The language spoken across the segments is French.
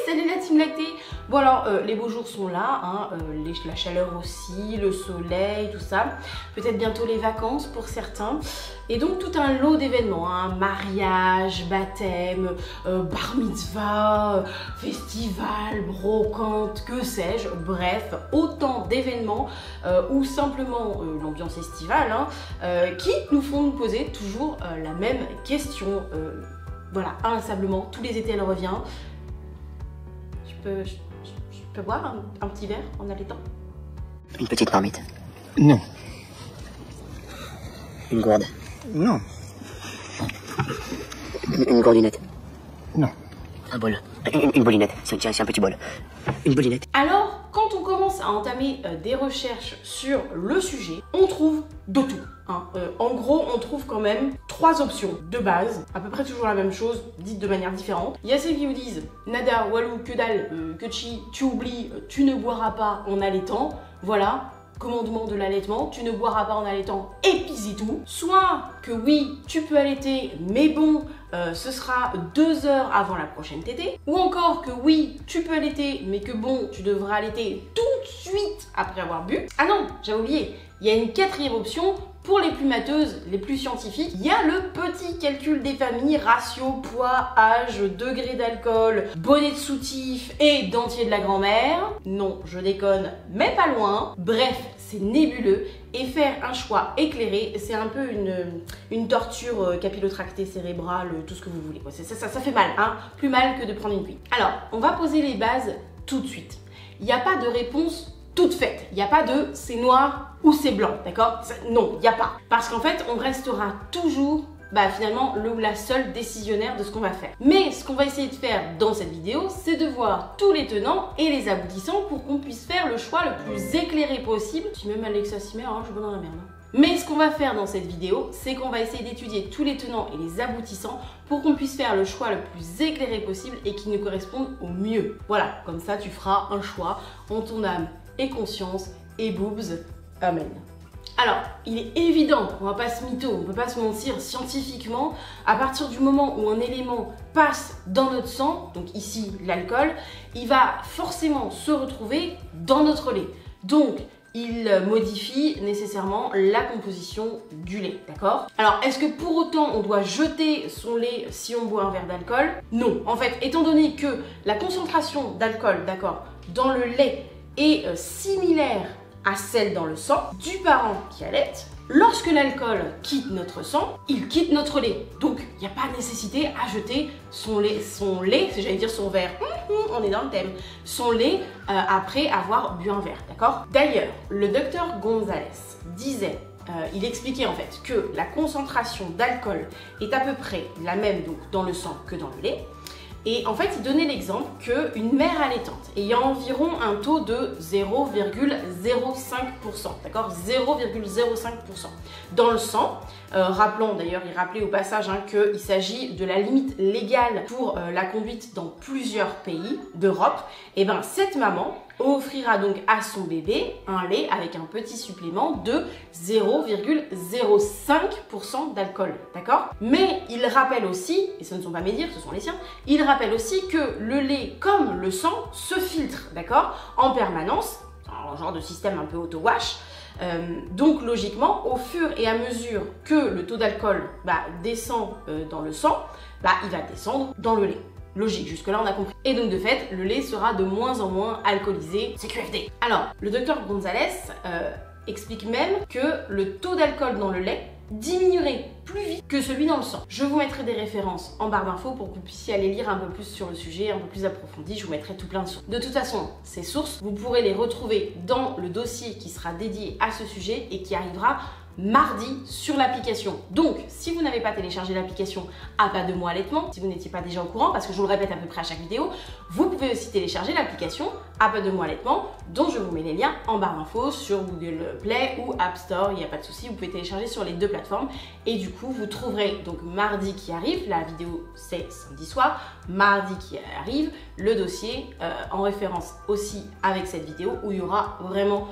salut la team lactée. Bon alors, les beaux jours sont là, hein, la chaleur aussi, le soleil, tout ça. Peut-être bientôt les vacances pour certains. Et donc tout un lot d'événements, hein, mariage, baptême, bar mitzvah, festival, brocante, que sais-je. Bref, autant d'événements ou simplement l'ambiance estivale, hein, qui nous font nous poser toujours la même question. Voilà, inlassablement, tous les étés elle revient. Je peux boire un petit verre en allaitant? Une petite marmite. Non. Une gourde. Non. Une gourdinette. Non. Un bol. Une bolinette. C'est un petit bol. Une bolinette. Alors, quand on commence à entamer des recherches sur le sujet, on trouve de tout. Hein. En gros, on trouve quand même 3 options de base, à peu près toujours la même chose, dites de manière différente. Il y a celles qui vous disent nada, walou, que dalle, que chi, tu oublies, tu ne boiras pas en allaitant. Voilà. Commandement de l'allaitement, tu ne boiras pas en allaitant et puis c'est tout. Soit que oui, tu peux allaiter, mais bon, ce sera 2 heures avant la prochaine tétée. Ou encore que oui, tu peux allaiter, mais que bon, tu devras allaiter tout de suite après avoir bu. Ah non, j'avais oublié, il y a une 4e option. Pour les plus matheuses, les plus scientifiques, il y a le petit calcul des familles, ratio, poids, âge, degré d'alcool, bonnet de soutif et dentier de la grand-mère. Non, je déconne, mais pas loin. Bref, c'est nébuleux et faire un choix éclairé, c'est un peu une torture capillotractée cérébrale, tout ce que vous voulez. Ça fait mal, hein, plus mal que de prendre une cuite. Alors, on va poser les bases tout de suite. Il n'y a pas de réponse toute faite. Il n'y a pas de c'est noir ou c'est blanc, d'accord? Non, il n'y a pas. Parce qu'en fait, on restera toujours finalement le ou la seule décisionnaire de ce qu'on va faire. Mais ce qu'on va essayer de faire dans cette vidéo, c'est de voir tous les tenants et les aboutissants pour qu'on puisse faire le choix le plus éclairé possible. Si même Alexa s'y met, hein, je suis pas dans la merde. Mais ce qu'on va faire dans cette vidéo, c'est qu'on va essayer d'étudier tous les tenants et les aboutissants pour qu'on puisse faire le choix le plus éclairé possible et qui nous corresponde au mieux. Voilà, comme ça tu feras un choix en ton âme et conscience et boobs. Amen. Alors, il est évident, on va pas se mytho, on peut pas se mentir, scientifiquement, à partir du moment où un élément passe dans notre sang, donc ici l'alcool, il va forcément se retrouver dans notre lait. Donc, il modifie nécessairement la composition du lait, d'accord? Alors, est-ce que pour autant on doit jeter son lait si on boit un verre d'alcool? Non. En fait, étant donné que la concentration d'alcool, d'accord, dans le lait est similaire à celle dans le sang du parent qui allaite, lorsque l'alcool quitte notre sang, il quitte notre lait. Donc, il n'y a pas nécessité à jeter son lait, j'allais dire son verre, on est dans le thème, son lait après avoir bu un verre, d'accord? D'ailleurs, le docteur Gonzalez disait, il expliquait en fait que la concentration d'alcool est à peu près la même donc dans le sang que dans le lait. Et en fait, il donnait l'exemple qu'une mère allaitante ayant environ un taux de 0,05%, d'accord, 0,05% dans le sang, rappelons d'ailleurs, il rappelait au passage qu'il s'agit de la limite légale pour la conduite dans plusieurs pays d'Europe, et bien cette maman offrira donc à son bébé un lait avec un petit supplément de 0,05% d'alcool, d'accord? Mais il rappelle aussi, et ce ne sont pas mes dires, ce sont les siens, il rappelle aussi que le lait, comme le sang, se filtre, d'accord? En permanence, un genre de système un peu auto-wash. Donc logiquement, au fur et à mesure que le taux d'alcool descend dans le sang, il va descendre dans le lait. Logique, jusque-là on a compris. Et donc de fait, le lait sera de moins en moins alcoolisé, c'est QFD. Alors, le docteur Gonzalez explique même que le taux d'alcool dans le lait diminuerait plus vite que celui dans le sang. Je vous mettrai des références en barre d'infos pour que vous puissiez aller lire un peu plus sur le sujet, un peu plus approfondi. Je vous mettrai tout plein de sources. De toute façon, ces sources, vous pourrez les retrouver dans le dossier qui sera dédié à ce sujet et qui arrivera mardi sur l'application. Donc, si vous n'avez pas téléchargé l'application À Pas de Mots Allaitement, si vous n'étiez pas déjà au courant, parce que je vous le répète à peu près à chaque vidéo, vous pouvez aussi télécharger l'application À Pas de Mots Allaitement, dont je vous mets les liens en barre d'infos sur Google Play ou App Store, il n'y a pas de souci, vous pouvez télécharger sur les 2 plateformes et du coup, vous trouverez donc mardi qui arrive, la vidéo c'est samedi soir, mardi qui arrive, le dossier en référence aussi avec cette vidéo où il y aura vraiment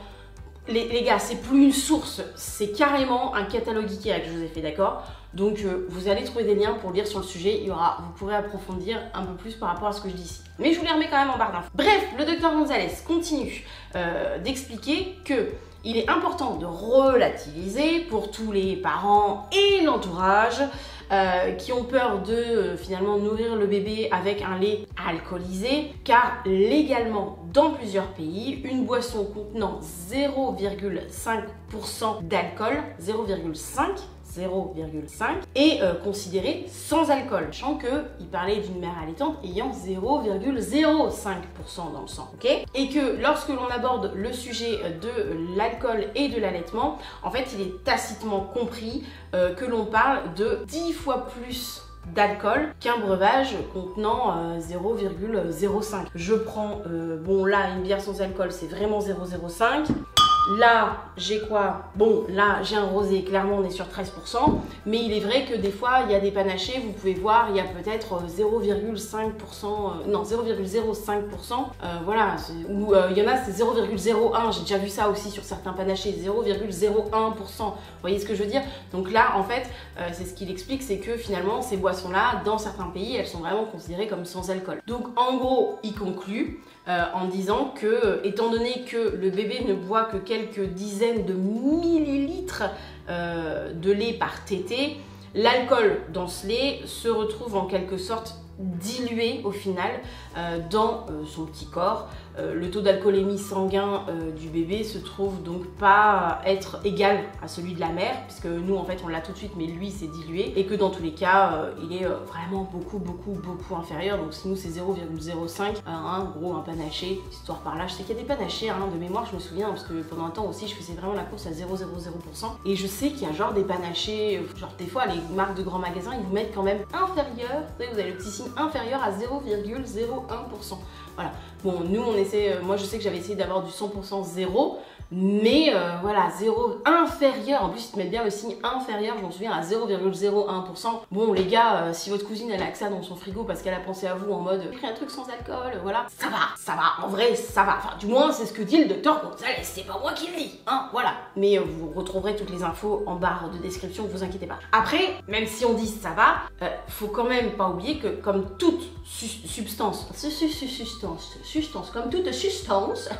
les gars, c'est plus une source, c'est carrément un catalogue Ikea que je vous ai fait, d'accord? Donc vous allez trouver des liens pour lire sur le sujet, vous pourrez approfondir un peu plus par rapport à ce que je dis ici. Mais je vous les remets quand même en barre d'infos. Bref, le docteur Gonzalez continue d'expliquer que il est important de relativiser pour tous les parents et l'entourage qui ont peur de finalement nourrir le bébé avec un lait alcoolisé, car légalement dans plusieurs pays, une boisson contenant 0,5% d'alcool, 0,5 est considérée sans alcool, sachant qu'il parlait d'une mère allaitante ayant 0,05% dans le sang, ok? Et que lorsque l'on aborde le sujet de l'alcool et de l'allaitement, en fait, il est tacitement compris que l'on parle de 10 fois plus d'alcool qu'un breuvage contenant 0,05. Je prends, bon là, une bière sans alcool, c'est vraiment 0,05. Là, j'ai quoi? Bon, là, j'ai un rosé, clairement, on est sur 13%. Mais il est vrai que des fois, il y a des panachés, vous pouvez voir, il y a peut-être 0,5%, non, 0,05%. Voilà, ou il y en a, c'est 0,01. J'ai déjà vu ça aussi sur certains panachés, 0,01%. Vous voyez ce que je veux dire? Donc là, en fait, c'est ce qu'il explique, c'est que finalement, ces boissons-là, dans certains pays, elles sont vraiment considérées comme sans alcool. Donc, en gros, il conclut en disant que, étant donné que le bébé ne boit que quelques dizaines de millilitres de lait par tétée, l'alcool dans ce lait se retrouve en quelque sorte dilué au final dans son petit corps. Le taux d'alcoolémie sanguin du bébé se trouve donc pas être égal à celui de la mère, puisque nous en fait on l'a tout de suite, mais lui c'est dilué, et que dans tous les cas il est vraiment beaucoup inférieur. Donc si nous c'est 0,05, gros un panaché, histoire par là. Je sais qu'il y a des panachés de mémoire, je me souviens, parce que pendant un temps aussi je faisais vraiment la course à 0,00%, et je sais qu'il y a genre des panachés, genre des fois les marques de grands magasins ils vous mettent quand même inférieur, vous avez le petit signe inférieur à 0,01%. Voilà. Bon, nous on essaie, moi je sais que j'avais essayé d'avoir du 100% zéro, mais voilà, 0 inférieur, en plus ils te mettent bien le signe inférieur, je m'en souviens, à 0,01%. Bon les gars, si votre cousine elle a que ça dans son frigo parce qu'elle a pensé à vous en mode j'ai pris un truc sans alcool, voilà, ça va, en vrai ça va, enfin du moins c'est ce que dit le docteur Gonzalez, c'est pas moi qui le dis, voilà. Mais vous retrouverez toutes les infos en barre de description, vous inquiétez pas. Après, même si on dit ça va, faut quand même pas oublier que comme toute substance, comme toute substance,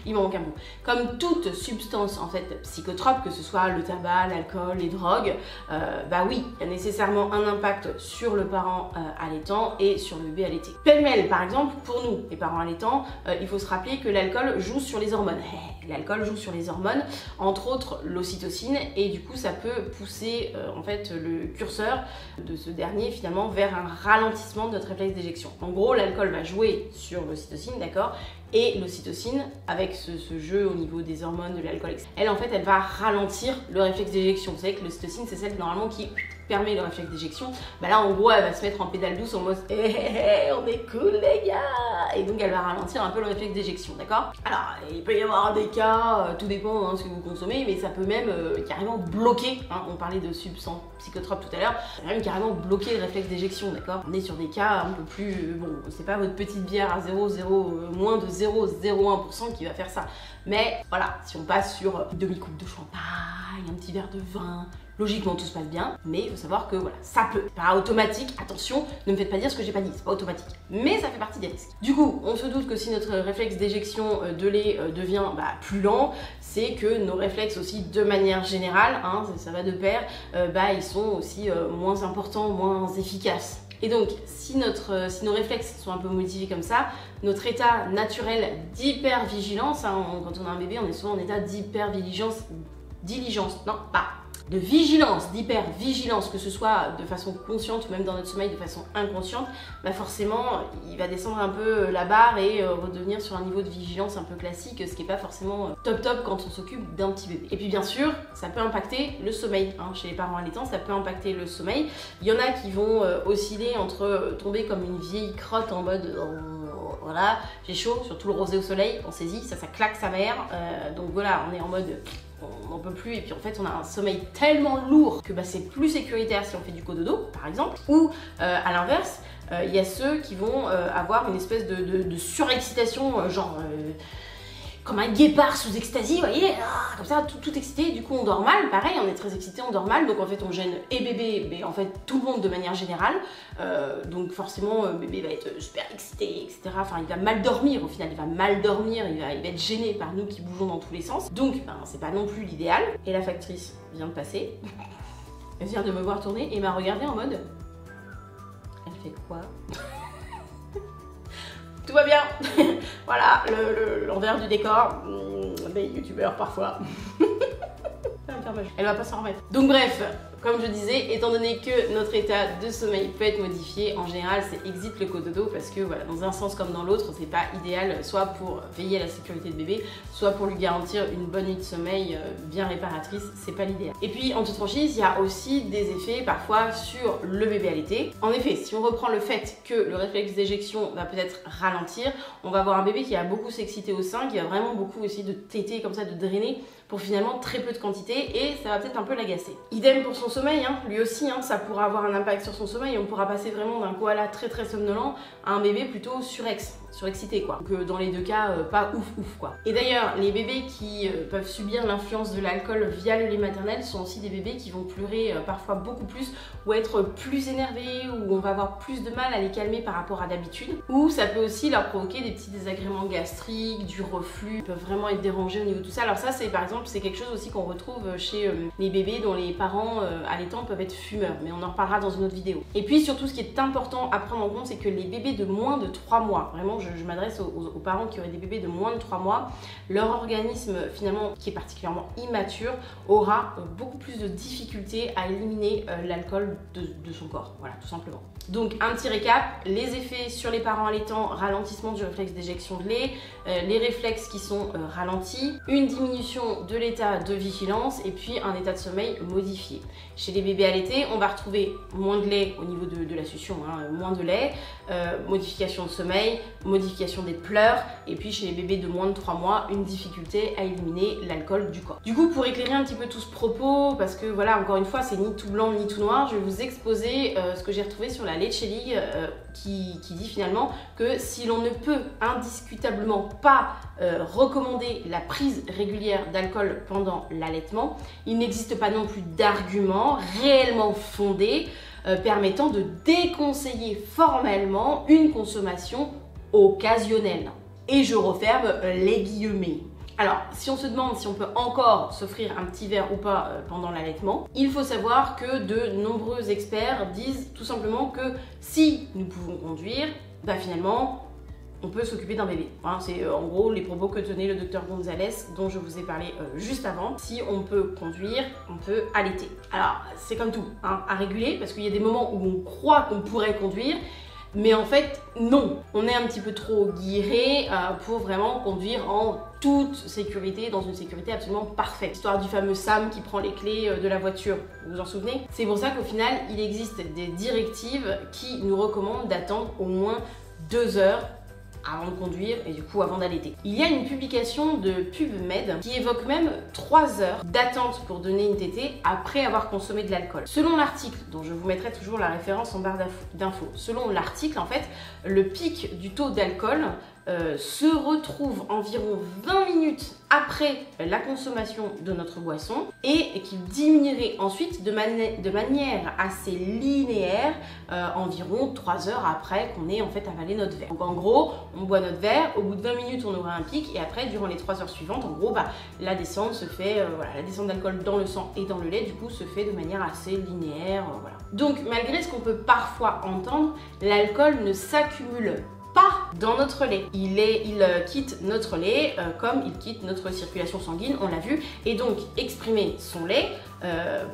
il m'en manque un mot, comme toute substance en fait psychotrope, que ce soit le tabac, l'alcool, les drogues, bah oui, il y a nécessairement un impact sur le parent allaitant et sur le bébé allaité. Pêle-mêle, par exemple, pour nous, les parents allaitants, il faut se rappeler que l'alcool joue sur les hormones. L'alcool joue sur les hormones, entre autres l'ocytocine, et du coup ça peut pousser en fait le curseur de ce dernier finalement vers un ralentissement de notre réflexe d'éjection. En gros, l'alcool va jouer sur l'ocytocine, d'accord, et l'ocytocine, avec ce jeu au niveau des hormones, de l'alcool, elle en fait elle va ralentir le réflexe d'éjection. Vous savez que l'ocytocine c'est celle normalement qui permet le réflexe d'éjection. Bah là en gros elle va se mettre en pédale douce en mode on est cool les gars, et donc elle va ralentir un peu le réflexe d'éjection, d'accord. Alors il peut y avoir des cas, tout dépend de ce que vous consommez, mais ça peut même carrément bloquer, on parlait de substances psychotropes tout à l'heure, ça peut même carrément bloquer le réflexe d'éjection, d'accord. On est sur des cas un peu plus, bon c'est pas votre petite bière à moins de 0,01% qui va faire ça, mais voilà, si on passe sur une demi-coupe de champagne, un petit verre de vin, logiquement tout se passe bien, mais il faut savoir que voilà, ça peut, pas automatique, attention, ne me faites pas dire ce que j'ai pas dit, c'est pas automatique, mais ça fait partie des risques. Du coup, on se doute que si notre réflexe d'éjection de lait devient plus lent, c'est que nos réflexes aussi de manière générale, ça va de pair, ils sont aussi moins importants, moins efficaces. Et donc, si nos réflexes sont un peu modifiés comme ça, notre état naturel d'hypervigilance, quand on a un bébé, on est souvent en état d'hypervigilance, d'hypervigilance, que ce soit de façon consciente ou même dans notre sommeil de façon inconsciente, forcément, il va descendre un peu la barre et redevenir sur un niveau de vigilance un peu classique, ce qui n'est pas forcément top quand on s'occupe d'un petit bébé. Et puis bien sûr, ça peut impacter le sommeil. Chez les parents allaitants, ça peut impacter le sommeil. Il y en a qui vont osciller entre tomber comme une vieille crotte en mode voilà, j'ai chaud, surtout le rosé au soleil, pensez-y, ça claque sa mère. Donc voilà, on est en mode on n'en peut plus, et puis en fait on a un sommeil tellement lourd que c'est plus sécuritaire si on fait du cododo par exemple, ou à l'inverse il y a ceux qui vont avoir une espèce de surexcitation, genre comme un guépard sous ecstasy, vous voyez, comme ça, tout excité. Du coup, on dort mal. Pareil, on est très excité, on dort mal. Donc en fait, on gêne et bébé, mais en fait tout le monde de manière générale. Donc forcément, bébé va être super excité, etc. Enfin, il va mal dormir au final. Il va mal dormir, il va être gêné par nous qui bougeons dans tous les sens. Donc, c'est pas non plus l'idéal. Et la factrice vient de passer. Elle vient de me voir tourner et m'a regardé en mode... Elle fait quoi? Tout va bien. Voilà, l'envers du décor. Des youtubeurs parfois. Elle va pas s'en remettre. Donc bref, comme je disais, étant donné que notre état de sommeil peut être modifié, en général c'est exit le cododo parce que voilà, dans un sens comme dans l'autre, c'est pas idéal, soit pour veiller à la sécurité de bébé, soit pour lui garantir une bonne nuit de sommeil bien réparatrice, c'est pas l'idéal. Et puis en toute franchise, il y a aussi des effets parfois sur le bébé allaité. En effet, si on reprend le fait que le réflexe d'éjection va peut-être ralentir, on va avoir un bébé qui va beaucoup s'exciter au sein, qui va vraiment beaucoup essayer de téter comme ça, de drainer pour finalement très peu de quantité et ça va peut-être un peu l'agacer. Idem pour son sommeil, lui aussi, ça pourra avoir un impact sur son sommeil et on pourra passer vraiment d'un koala très somnolent à un bébé plutôt surexcité quoi. Donc dans les deux cas, pas ouf quoi. Et d'ailleurs, les bébés qui peuvent subir l'influence de l'alcool via le lait maternel sont aussi des bébés qui vont pleurer parfois beaucoup plus ou être plus énervés ou on va avoir plus de mal à les calmer par rapport à d'habitude. Ou ça peut aussi leur provoquer des petits désagréments gastriques, du reflux, ils peuvent vraiment être dérangés au niveau de tout ça. Alors ça, c'est par exemple, c'est quelque chose aussi qu'on retrouve chez les bébés dont les parents allaitants peuvent être fumeurs, mais on en reparlera dans une autre vidéo. Et puis surtout, ce qui est important à prendre en compte, c'est que les bébés de moins de 3 mois, vraiment je m'adresse aux parents qui auraient des bébés de moins de 3 mois, leur organisme finalement qui est particulièrement immature aura beaucoup plus de difficultés à éliminer l'alcool de son corps, voilà, tout simplement. Donc un petit récap, les effets sur les parents allaitants, ralentissement du réflexe d'éjection de lait, les réflexes qui sont ralentis, une diminution de l'état de vigilance et puis un état de sommeil modifié. Chez les bébés allaités, on va retrouver moins de lait au niveau de la succion, moins de lait, modification de sommeil, modification des pleurs et puis chez les bébés de moins de 3 mois, une difficulté à éliminer l'alcool du corps. Du coup, pour éclairer un petit peu tout ce propos, parce que voilà, encore une fois, c'est ni tout blanc ni tout noir, je vais vous exposer ce que j'ai retrouvé sur la Leche League qui dit finalement que si l'on ne peut indiscutablement pas recommander la prise régulière d'alcool pendant l'allaitement, il n'existe pas non plus d'arguments réellement fondés permettant de déconseiller formellement une consommation occasionnelle. Et je referme les guillemets. Alors, si on se demande si on peut encore s'offrir un petit verre ou pas pendant l'allaitement, il faut savoir que de nombreux experts disent tout simplement que si nous pouvons conduire, finalement, on peut s'occuper d'un bébé. C'est en gros les propos que tenait le docteur Gonzalez dont je vous ai parlé juste avant. Si on peut conduire, on peut allaiter. Alors, c'est comme tout, à réguler, parce qu'il y a des moments où on croit qu'on pourrait conduire, mais en fait, non. On est un petit peu trop guiré pour vraiment conduire en toute sécurité, dans une sécurité absolument parfaite. L'histoire du fameux Sam qui prend les clés de la voiture, vous vous en souvenez? C'est pour ça qu'au final, il existe des directives qui nous recommandent d'attendre au moins 2 heures avant de conduire et du coup avant d'allaiter. Il y a une publication de PubMed qui évoque même 3 heures d'attente pour donner une tétée après avoir consommé de l'alcool. Selon l'article, dont je vous mettrai toujours la référence en barre d'infos, selon l'article en fait, le pic du taux d'alcool se retrouve environ 20 minutes après la consommation de notre boisson et qui diminuerait ensuite de manière assez linéaire environ 3 heures après qu'on ait en fait avalé notre verre. Donc en gros, on boit notre verre, au bout de 20 minutes on aura un pic et après durant les 3 heures suivantes, en gros la descente se fait, la descente d'alcool dans le sang et dans le lait du coup se fait de manière assez linéaire, voilà. Donc malgré ce qu'on peut parfois entendre, l'alcool ne s'accumule pas dans notre lait. Il quitte notre lait comme il quitte notre circulation sanguine, on l'a vu, et donc exprimer son lait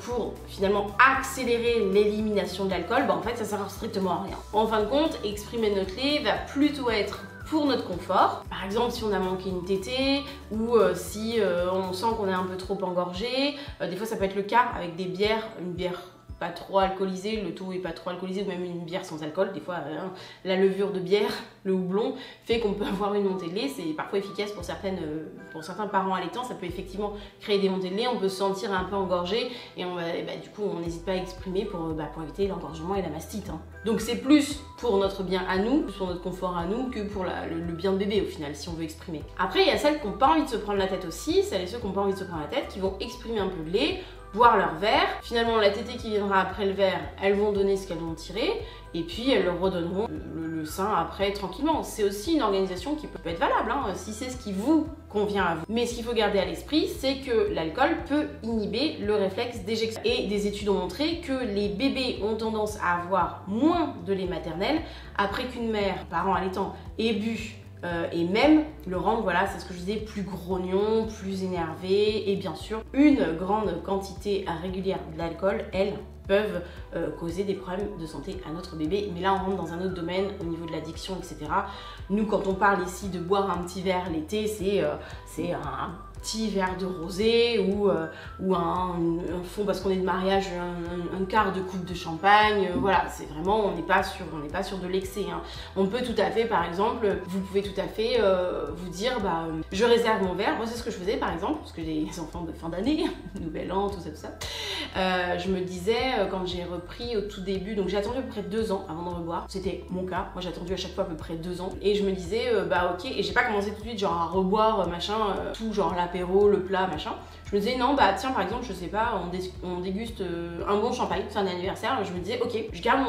pour finalement accélérer l'élimination de l'alcool, en fait ça sert strictement à rien. En fin de compte, exprimer notre lait va plutôt être pour notre confort. Par exemple, si on a manqué une tétée ou si on sent qu'on est un peu trop engorgé, des fois ça peut être le cas avec des bières, une bière pas trop alcoolisé, le tout est pas trop alcoolisé, ou même une bière sans alcool. Des fois, la levure de bière, le houblon, fait qu'on peut avoir une montée de lait. C'est parfois efficace pour certains parents allaitants. Ça peut effectivement créer des montées de lait. On peut se sentir un peu engorgé et du coup, on n'hésite pas à exprimer pour éviter l'engorgement et la mastite. Hein. Donc c'est plus pour notre bien à nous, plus pour notre confort à nous, que pour le bien de bébé au final, si on veut exprimer. Après, il y a celles qui n'ont pas envie de se prendre la tête aussi, celles et ceux qui n'ont pas envie de se prendre la tête, qui vont exprimer un peu de lait, boire leur verre. Finalement, la tétée qui viendra après le verre, elles vont donner ce qu'elles vont tirer et puis elles leur redonneront le sein après tranquillement. C'est aussi une organisation qui peut être valable, hein, si c'est ce qui vous convient à vous. Mais ce qu'il faut garder à l'esprit, c'est que l'alcool peut inhiber le réflexe d'éjection. Et des études ont montré que les bébés ont tendance à avoir moins de lait maternel après qu'une mère, parent allaitant, ait bu. Et même le rendre, voilà, c'est ce que je disais, plus grognon, plus énervé, et bien sûr, une grande quantité régulière d'alcool, elles peuvent causer des problèmes de santé à notre bébé. Mais là, on rentre dans un autre domaine au niveau de l'addiction, etc. Nous, quand on parle ici de boire un petit verre l'été, c'est un petit verre de rosé ou un fond parce qu'on est de mariage, un quart de coupe de champagne. Voilà, c'est vraiment, on n'est pas sur de l'excès. Hein. On peut tout à fait, par exemple, vous pouvez tout à fait vous dire, je réserve mon verre. Moi, c'est ce que je faisais, par exemple, parce que j'ai des enfants de fin d'année, nouvel an, tout ça. Je me disais, quand j'ai repris au tout début, donc j'ai attendu à peu près 2 ans avant de reboire. C'était mon cas. Moi, j'ai attendu à chaque fois à peu près 2 ans. Et je me disais, ok, et j'ai pas commencé tout de suite, genre à reboire, machin, tout genre l'apéro, le plat, machin. Je me disais, non, tiens, par exemple, je sais pas, on déguste un bon champagne, c'est un anniversaire. Je me disais, ok, je garde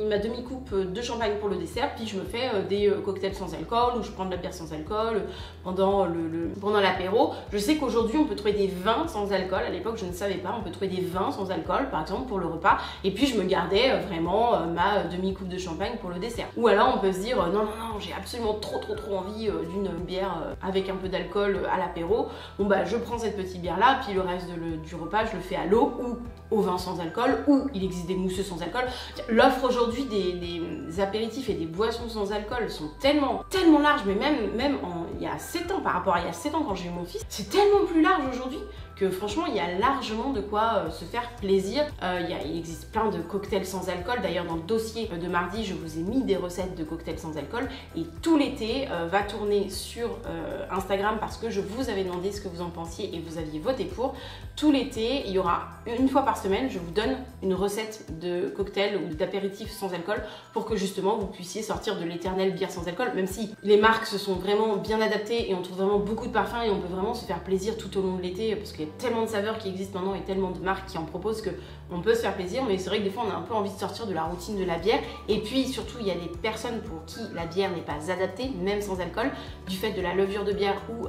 ma demi-coupe de champagne pour le dessert, puis je me fais des cocktails sans alcool, ou je prends de la bière sans alcool pendant l'apéro. Je sais qu'aujourd'hui, on peut trouver des vins sans alcool. À l'époque, je ne savais pas, on peut trouver des vins sans alcool, par exemple, pour le repas. Et puis, je me gardais vraiment ma demi-coupe de champagne pour le dessert. Ou alors, on peut se dire, non, j'ai absolument trop envie d'une bière avec un peu d'alcool à l'apéro. Bon, je prends cette petite bière là, puis le reste du repas, je le fais à l'eau ou au vin sans alcool, ou il existe des mousseux sans alcool. L'offre aujourd'hui des apéritifs et des boissons sans alcool sont tellement larges, mais même il y a 7 ans, par rapport à il y a 7 ans quand j'ai eu mon fils, c'est tellement plus large aujourd'hui que franchement il y a largement de quoi se faire plaisir. Il existe plein de cocktails sans alcool. D'ailleurs, dans le dossier de mardi, je vous ai mis des recettes de cocktails sans alcool, et tout l'été va tourner sur Instagram parce que je vous avais demandé ce que vous en pensiez et vous aviez voté pour. Tout l'été, il y aura une fois par semaine, je vous donne une recette de cocktail ou d'apéritif sans alcool pour que justement vous puissiez sortir de l'éternelle bière sans alcool, même si les marques se sont vraiment bien adaptées et on trouve vraiment beaucoup de parfums et on peut vraiment se faire plaisir tout au long de l'été parce qu'il y a tellement de saveurs qui existent maintenant et tellement de marques qui en proposent que on peut se faire plaisir. Mais c'est vrai que des fois on a un peu envie de sortir de la routine de la bière, et puis surtout il y a des personnes pour qui la bière n'est pas adaptée, même sans alcool, du fait de la levure de bière ou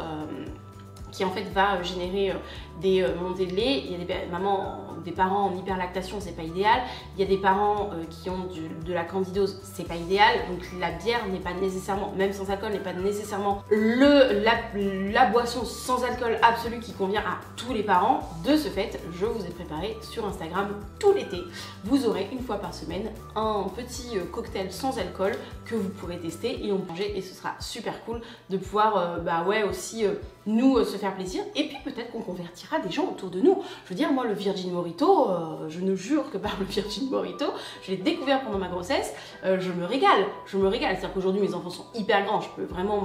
qui en fait va générer des montées de lait. Il y a des parents en hyperlactation, c'est pas idéal. Il y a des parents qui ont de la candidose, c'est pas idéal. Donc la bière n'est pas nécessairement, même sans alcool, n'est pas nécessairement la boisson sans alcool absolue qui convient à tous les parents. De ce fait, je vous ai préparé sur Instagram tout l'été. Vous aurez une fois par semaine un petit cocktail sans alcool que vous pourrez tester et on peut manger, et ce sera super cool de pouvoir aussi nous se faire plaisir, et puis peut-être qu'on convertira des gens autour de nous. Je veux dire, moi le Virgin Mojito, je ne jure que par le Virgin Mojito, je l'ai découvert pendant ma grossesse, je me régale. C'est-à-dire qu'aujourd'hui mes enfants sont hyper grands, je peux vraiment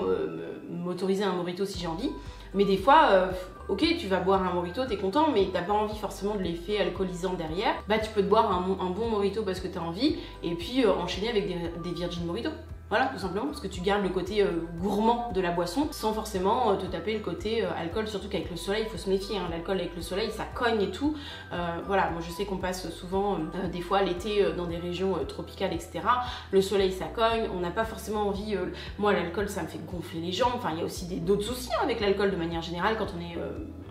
m'autoriser un Mojito si j'ai envie, mais des fois ok, tu vas boire un Mojito, t'es content, mais t'as pas envie forcément de l'effet alcoolisant derrière. Tu peux te boire un bon Mojito parce que t'as envie, et puis enchaîner avec des Virgin Mojito. Voilà, tout simplement, parce que tu gardes le côté gourmand de la boisson sans forcément te taper le côté alcool, surtout qu'avec le soleil, il faut se méfier, hein, l'alcool avec le soleil, ça cogne et tout. Voilà, moi je sais qu'on passe souvent des fois l'été dans des régions tropicales, etc. Le soleil, ça cogne, on n'a pas forcément envie, moi l'alcool, ça me fait gonfler les jambes, enfin il y a aussi d'autres soucis avec l'alcool de manière générale quand on est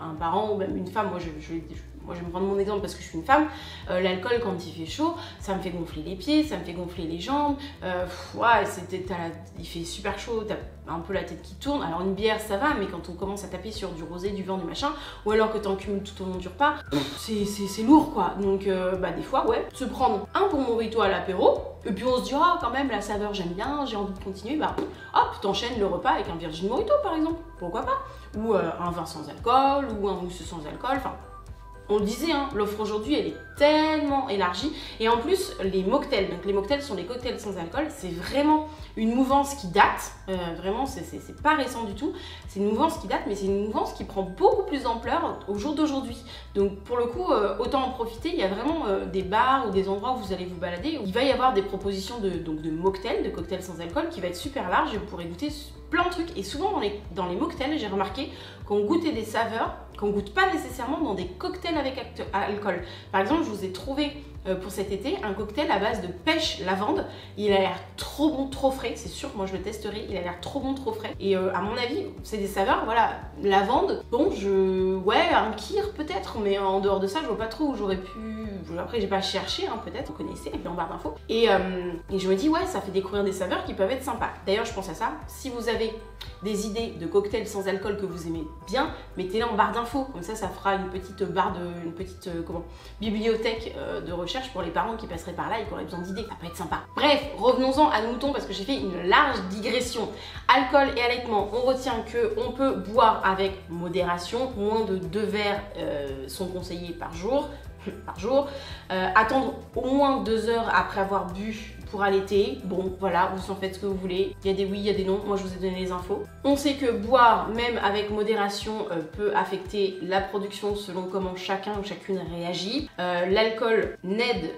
un parent ou même une femme. Moi je vais me prendre mon exemple parce que je suis une femme. L'alcool, quand il fait chaud, ça me fait gonfler les pieds, ça me fait gonfler les jambes. Il fait super chaud, t'as un peu la tête qui tourne. Alors une bière, ça va, mais quand on commence à taper sur du rosé, du vin, du machin, ou alors que t'en cumules tout au long du repas, c'est lourd quoi. Donc des fois, ouais, se prendre un bon Mojito à l'apéro, et puis on se dit, quand même, la saveur j'aime bien, j'ai envie de continuer, hop, t'enchaînes le repas avec un Virgin Mojito par exemple, pourquoi pas. Ou un vin sans alcool, ou un mousseux sans alcool, enfin. on le disait, hein, l'offre aujourd'hui elle est tellement élargie. Et en plus, les mocktails, donc les mocktails sont les cocktails sans alcool, c'est vraiment une mouvance qui date. Vraiment, c'est pas récent du tout. C'est une mouvance qui date, mais c'est une mouvance qui prend beaucoup plus d'ampleur au jour d'aujourd'hui. Donc pour le coup, autant en profiter. Il y a vraiment des bars ou des endroits où vous allez vous balader. Où il va y avoir des propositions de mocktails, de cocktails sans alcool qui va être super large et vous pourrez goûter plein de trucs. Et souvent dans les mocktails, j'ai remarqué qu'on goûtait des saveurs qu'on goûte pas nécessairement dans des cocktails avec alcool. Par exemple, je vous ai trouvé pour cet été un cocktail à base de pêche lavande. Il a l'air trop bon, trop frais. C'est sûr, moi je le testerai. Il a l'air trop bon, trop frais. Et à mon avis, c'est des saveurs, voilà, lavande. Bon, ouais, un kir peut-être, mais en dehors de ça, je vois pas trop où j'aurais pu. Après, j'ai pas cherché, hein, peut-être, vous connaissez, et puis en barre d'infos. Et je me dis, ouais, ça fait découvrir des saveurs qui peuvent être sympas. D'ailleurs, je pense à ça. Si vous avez des idées de cocktails sans alcool que vous aimez bien, mettez-les en barre d'infos. Comme ça fera une petite bibliothèque de recherche pour les parents qui passeraient par là et qui auraient besoin d'idées. Ça peut être sympa. Bref, revenons-en à nos moutons parce que j'ai fait une large digression. Alcool et allaitement, on retient qu'on peut boire avec modération. Moins de 2 verres sont conseillés par jour. Attendre au moins 2 heures après avoir bu pour allaiter. Bon, voilà, vous en faites ce que vous voulez. Il y a des oui, il y a des non. Moi, je vous ai donné les infos. On sait que boire, même avec modération, peut affecter la production selon comment chacun ou chacune réagit. L'alcool n'aide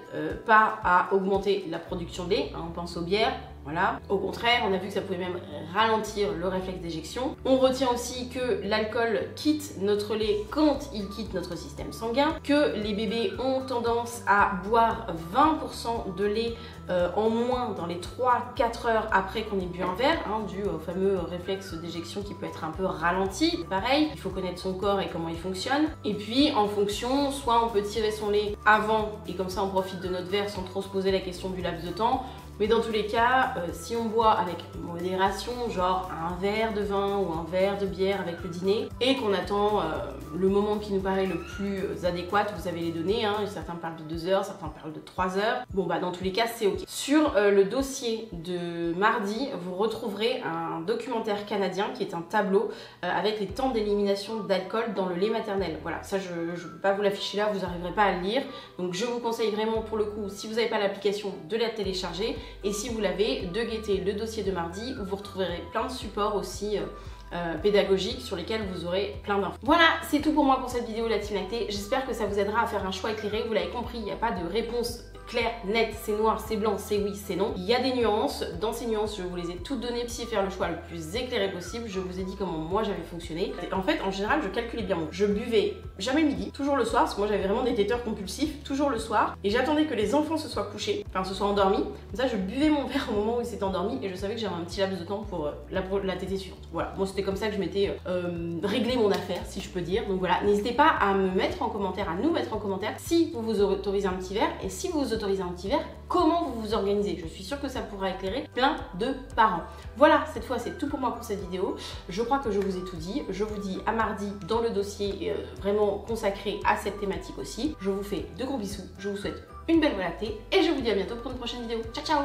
pas à augmenter la production de lait. Hein, on pense aux bières. Voilà. Au contraire, on a vu que ça pouvait même ralentir le réflexe d'éjection. On retient aussi que l'alcool quitte notre lait quand il quitte notre système sanguin, que les bébés ont tendance à boire 20% de lait en moins dans les 3-4 heures après qu'on ait bu un verre, hein, dû au fameux réflexe d'éjection qui peut être un peu ralenti. Pareil, il faut connaître son corps et comment il fonctionne. Et puis, en fonction, soit on peut tirer son lait avant et comme ça on profite de notre verre sans trop se poser la question du laps de temps. Mais dans tous les cas, si on boit avec modération, genre un verre de vin ou un verre de bière avec le dîner, et qu'on attend le moment qui nous paraît le plus adéquat, vous avez les données, hein, certains parlent de 2 heures, certains parlent de 3 heures, bon bah dans tous les cas c'est ok. Sur le dossier de mardi, vous retrouverez un documentaire canadien qui est un tableau avec les temps d'élimination d'alcool dans le lait maternel. Voilà, ça je ne peux pas vous l'afficher là, vous n'arriverez pas à le lire, donc je vous conseille vraiment pour le coup, si vous n'avez pas l'application, de la télécharger. Et si vous l'avez, de guetter le dossier de mardi où vous retrouverez plein de supports aussi pédagogiques sur lesquels vous aurez plein d'infos. Voilà, c'est tout pour moi pour cette vidéo la Team Lactée. J'espère que ça vous aidera à faire un choix éclairé. Vous l'avez compris, il n'y a pas de réponse clair, net, c'est noir, c'est blanc, c'est oui, c'est non. Il y a des nuances. Dans ces nuances, je vous les ai toutes données pour faire le choix le plus éclairé possible. Je vous ai dit comment moi j'avais fonctionné. En fait, en général, je calculais bien. Je buvais jamais le midi, toujours le soir, parce que moi j'avais vraiment des téteurs compulsifs, toujours le soir. Et j'attendais que les enfants se soient couchés, enfin se soient endormis. Comme ça, je buvais mon verre au moment où ils s'étaient endormis et je savais que j'avais un petit laps de temps pour la tétée suivante. Voilà, moi c'était comme ça que je m'étais réglé mon affaire, si je peux dire. Donc voilà, n'hésitez pas à me mettre en commentaire, à nous mettre en commentaire si vous vous autorisez un petit verre et si vous autorisez un petit verre, comment vous vous organisez. Je suis sûre que ça pourra éclairer plein de parents. Voilà, cette fois c'est tout pour moi pour cette vidéo. Je crois que je vous ai tout dit. Je vous dis à mardi dans le dossier vraiment consacré à cette thématique aussi. Je vous fais de gros bisous. Je vous souhaite une belle voie lactée et je vous dis à bientôt pour une prochaine vidéo. Ciao ciao.